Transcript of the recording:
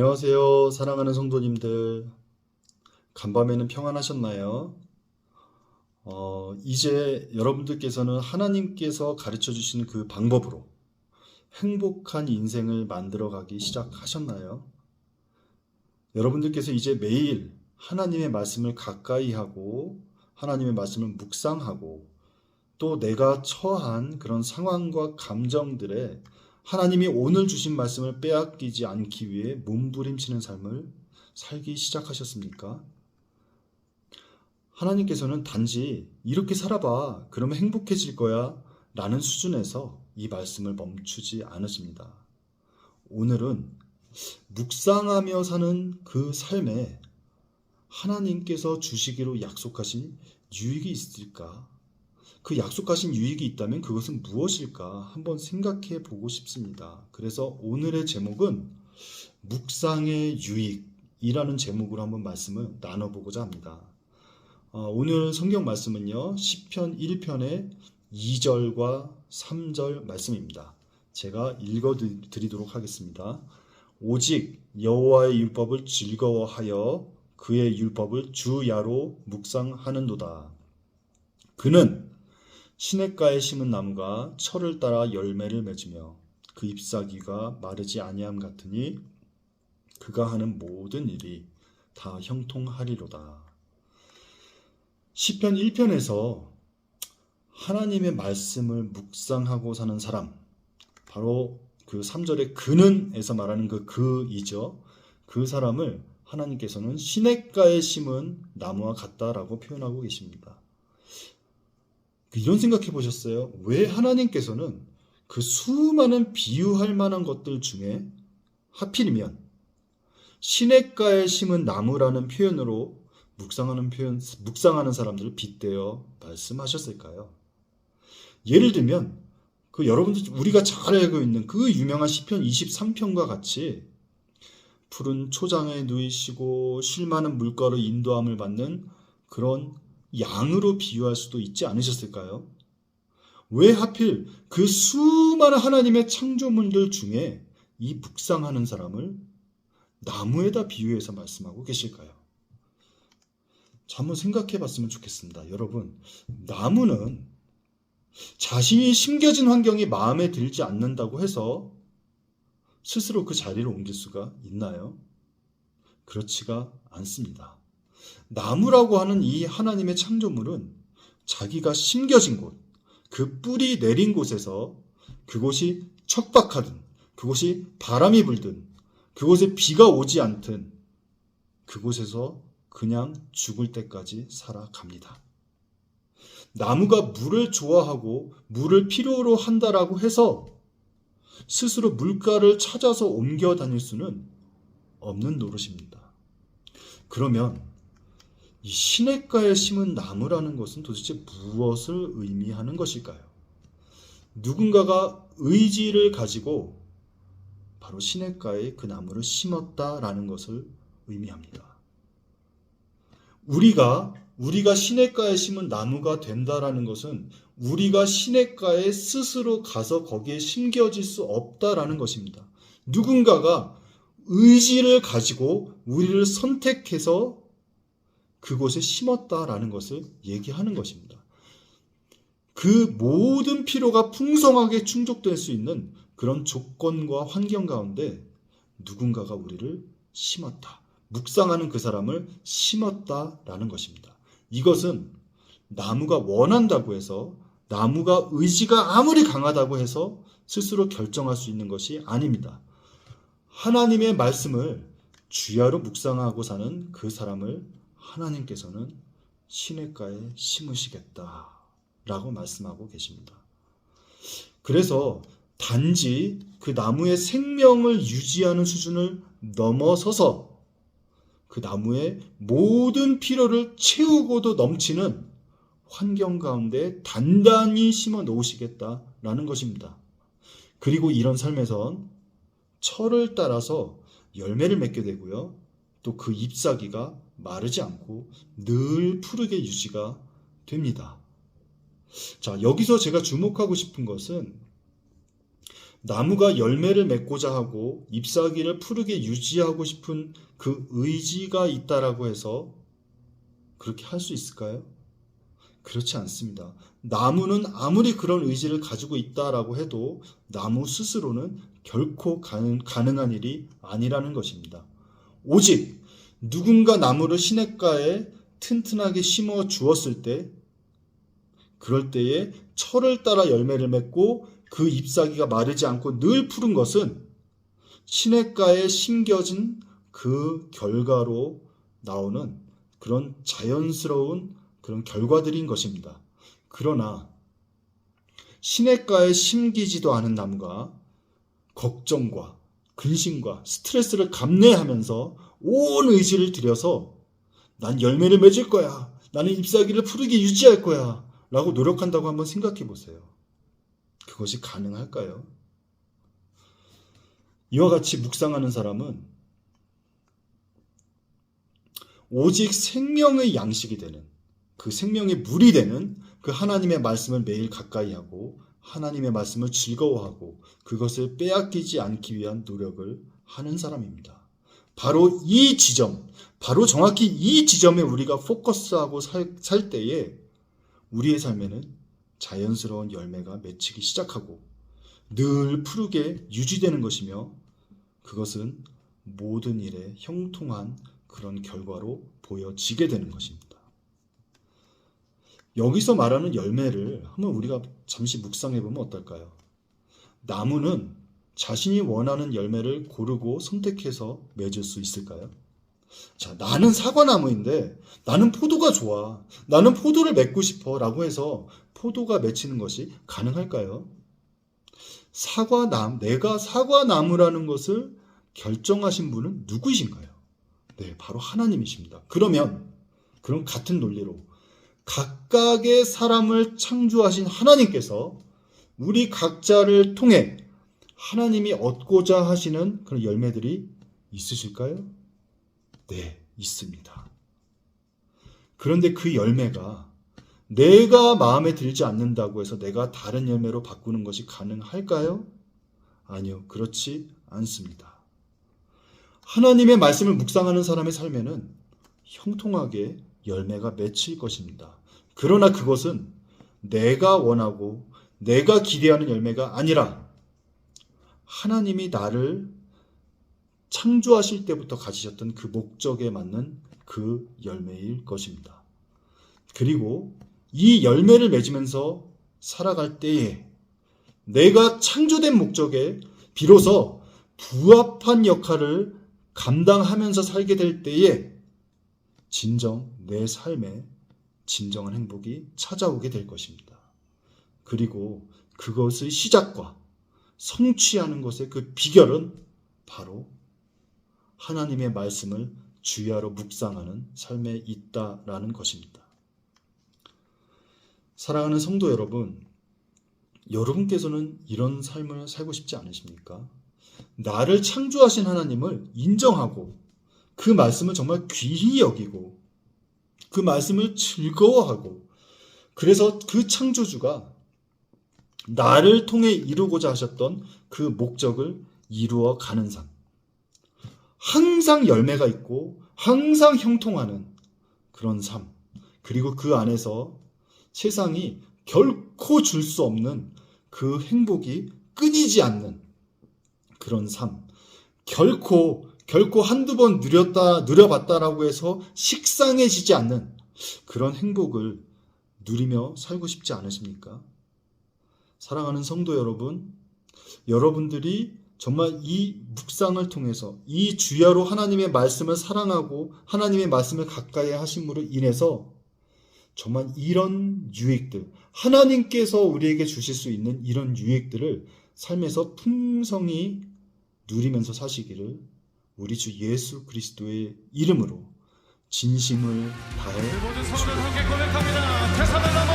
안녕하세요, 사랑하는 성도님들. 간밤에는 평안하셨나요? 이제 여러분들께서는 하나님께서 가르쳐 주신 그 방법으로 행복한 인생을 만들어 가기 시작하셨나요? 여러분들께서 이제 매일 하나님의 말씀을 가까이 하고 하나님의 말씀을 묵상하고 또 내가 처한 그런 상황과 감정들에 하나님이 오늘 주신 말씀을 빼앗기지 않기 위해 몸부림치는 삶을 살기 시작하셨습니까? 하나님께서는 단지 이렇게 살아봐, 그러면 행복해질 거야 라는 수준에서 이 말씀을 멈추지 않으십니다. 오늘은 묵상하며 사는 그 삶에 하나님께서 주시기로 약속하신 유익이 있을까? 그 약속하신 유익이 있다면 그것은 무엇일까? 한번 생각해 보고 싶습니다. 그래서 오늘의 제목은 묵상의 유익이라는 제목으로 한번 말씀을 나눠보고자 합니다. 오늘 성경 말씀은요, 시편 1편의 2절과 3절 말씀입니다. 제가 읽어드리도록 하겠습니다. 오직 여호와의 율법을 즐거워하여 그의 율법을 주야로 묵상하는도다. 그는 시냇가에 심은 나무가 철을 따라 열매를 맺으며 그 잎사귀가 마르지 아니함 같으니 그가 하는 모든 일이 다 형통하리로다. 시편 1편에서 하나님의 말씀을 묵상하고 사는 사람, 바로 그 3절의 그는에서 말하는 그 그이죠. 그 사람을 하나님께서는 시냇가에 심은 나무와 같다라고 표현하고 계십니다. 이런 생각해 보셨어요? 왜 하나님께서는 그 수많은 비유할 만한 것들 중에 하필이면 시냇가에 심은 나무라는 표현으로 묵상하는 사람들을 빗대어 말씀하셨을까요? 예를 들면 여러분들 우리가 잘 알고 있는 그 유명한 시편 23편과 같이 푸른 초장에 누이시고 쉴 많은 물가로 인도함을 받는 그런 양으로 비유할 수도 있지 않으셨을까요? 왜 하필 그 수많은 하나님의 창조물들 중에 이 묵상하는 사람을 나무에다 비유해서 말씀하고 계실까요? 한번 생각해 봤으면 좋겠습니다. 여러분, 나무는 자신이 심겨진 환경이 마음에 들지 않는다고 해서 스스로 그 자리를 옮길 수가 있나요? 그렇지가 않습니다. 나무라고 하는 이 하나님의 창조물은 자기가 심겨진 곳, 그 뿌리 내린 곳에서 그곳이 척박하든, 그곳이 바람이 불든, 그곳에 비가 오지 않든 그곳에서 그냥 죽을 때까지 살아갑니다. 나무가 물을 좋아하고 물을 필요로 한다라고 해서 스스로 물가를 찾아서 옮겨 다닐 수는 없는 노릇입니다. 그러면 이 시냇가에 심은 나무라는 것은 도대체 무엇을 의미하는 것일까요? 누군가가 의지를 가지고 바로 시냇가에 그 나무를 심었다라는 것을 의미합니다. 우리가 시냇가에 심은 나무가 된다라는 것은 우리가 시냇가에 스스로 가서 거기에 심겨질 수 없다라는 것입니다. 누군가가 의지를 가지고 우리를 선택해서 그곳에 심었다라는 것을 얘기하는 것입니다. 그 모든 필요가 풍성하게 충족될 수 있는 그런 조건과 환경 가운데 누군가가 우리를 심었다. 묵상하는 그 사람을 심었다라는 것입니다. 이것은 나무가 원한다고 해서, 나무가 의지가 아무리 강하다고 해서 스스로 결정할 수 있는 것이 아닙니다. 하나님의 말씀을 주야로 묵상하고 사는 그 사람을 하나님께서는 시냇가에 심으시겠다라고 말씀하고 계십니다. 그래서 단지 그 나무의 생명을 유지하는 수준을 넘어서서 그 나무의 모든 필요를 채우고도 넘치는 환경 가운데 단단히 심어 놓으시겠다라는 것입니다. 그리고 이런 삶에선 철을 따라서 열매를 맺게 되고요. 또 그 잎사귀가 마르지 않고 늘 푸르게 유지가 됩니다. 자, 여기서 제가 주목하고 싶은 것은 나무가 열매를 맺고자 하고 잎사귀를 푸르게 유지하고 싶은 그 의지가 있다라고 해서 그렇게 할 수 있을까요? 그렇지 않습니다. 나무는 아무리 그런 의지를 가지고 있다라고 해도 나무 스스로는 결코 가능한 일이 아니라는 것입니다. 오직 누군가 나무를 시냇가에 튼튼하게 심어 주었을 때, 그럴 때에 철을 따라 열매를 맺고 그 잎사귀가 마르지 않고 늘 푸른 것은 시냇가에 심겨진 그 결과로 나오는 그런 자연스러운 그런 결과들인 것입니다. 그러나 시냇가에 심기지도 않은 나무가 걱정과 근심과 스트레스를 감내하면서 온 의지를 들여서 난 열매를 맺을 거야, 나는 잎사귀를 푸르게 유지할 거야 라고 노력한다고 한번 생각해 보세요. 그것이 가능할까요? 이와 같이 묵상하는 사람은 오직 생명의 양식이 되는, 그 생명의 물이 되는 그 하나님의 말씀을 매일 가까이 하고 하나님의 말씀을 즐거워하고 그것을 빼앗기지 않기 위한 노력을 하는 사람입니다. 바로 이 지점, 바로 정확히 이 지점에 우리가 포커스하고 살 때에 우리의 삶에는 자연스러운 열매가 맺히기 시작하고 늘 푸르게 유지되는 것이며, 그것은 모든 일에 형통한 그런 결과로 보여지게 되는 것입니다. 여기서 말하는 열매를 한번 우리가 잠시 묵상해 보면 어떨까요? 나무는 자신이 원하는 열매를 고르고 선택해서 맺을 수 있을까요? 자, 나는 사과나무인데 나는 포도가 좋아, 나는 포도를 맺고 싶어 라고 해서 포도가 맺히는 것이 가능할까요? 내가 사과나무라는 것을 결정하신 분은 누구이신가요? 네, 바로 하나님이십니다. 그럼 같은 논리로 각각의 사람을 창조하신 하나님께서 우리 각자를 통해 하나님이 얻고자 하시는 그런 열매들이 있으실까요? 네, 있습니다. 그런데 그 열매가 내가 마음에 들지 않는다고 해서 내가 다른 열매로 바꾸는 것이 가능할까요? 아니요, 그렇지 않습니다. 하나님의 말씀을 묵상하는 사람의 삶에는 형통하게 열매가 맺힐 것입니다. 그러나 그것은 내가 원하고 내가 기대하는 열매가 아니라 하나님이 나를 창조하실 때부터 가지셨던 그 목적에 맞는 그 열매일 것입니다. 그리고 이 열매를 맺으면서 살아갈 때에 내가 창조된 목적에 비로소 부합한 역할을 감당하면서 살게 될 때에 진정 내 삶에 진정한 행복이 찾아오게 될 것입니다. 그리고 그것의 시작과 성취하는 것의 그 비결은 바로 하나님의 말씀을 주야로 묵상하는 삶에 있다라는 것입니다. 사랑하는 성도 여러분, 여러분께서는 이런 삶을 살고 싶지 않으십니까? 나를 창조하신 하나님을 인정하고 그 말씀을 정말 귀히 여기고 그 말씀을 즐거워하고, 그래서 그 창조주가 나를 통해 이루고자 하셨던 그 목적을 이루어 가는 삶, 항상 열매가 있고 항상 형통하는 그런 삶, 그리고 그 안에서 세상이 결코 줄 수 없는 그 행복이 끊이지 않는 그런 삶, 결코 한두 번 누려봤다라고 해서 식상해지지 않는 그런 행복을 누리며 살고 싶지 않으십니까? 사랑하는 성도 여러분, 여러분들이 정말 이 묵상을 통해서 이 주야로 하나님의 말씀을 사랑하고 하나님의 말씀을 가까이 하심으로 인해서 정말 이런 유익들, 하나님께서 우리에게 주실 수 있는 이런 유익들을 삶에서 풍성히 누리면서 사시기를 우리 주 예수 그리스도의 이름으로 진심을 다해 모든 성을 함께 고백합니다.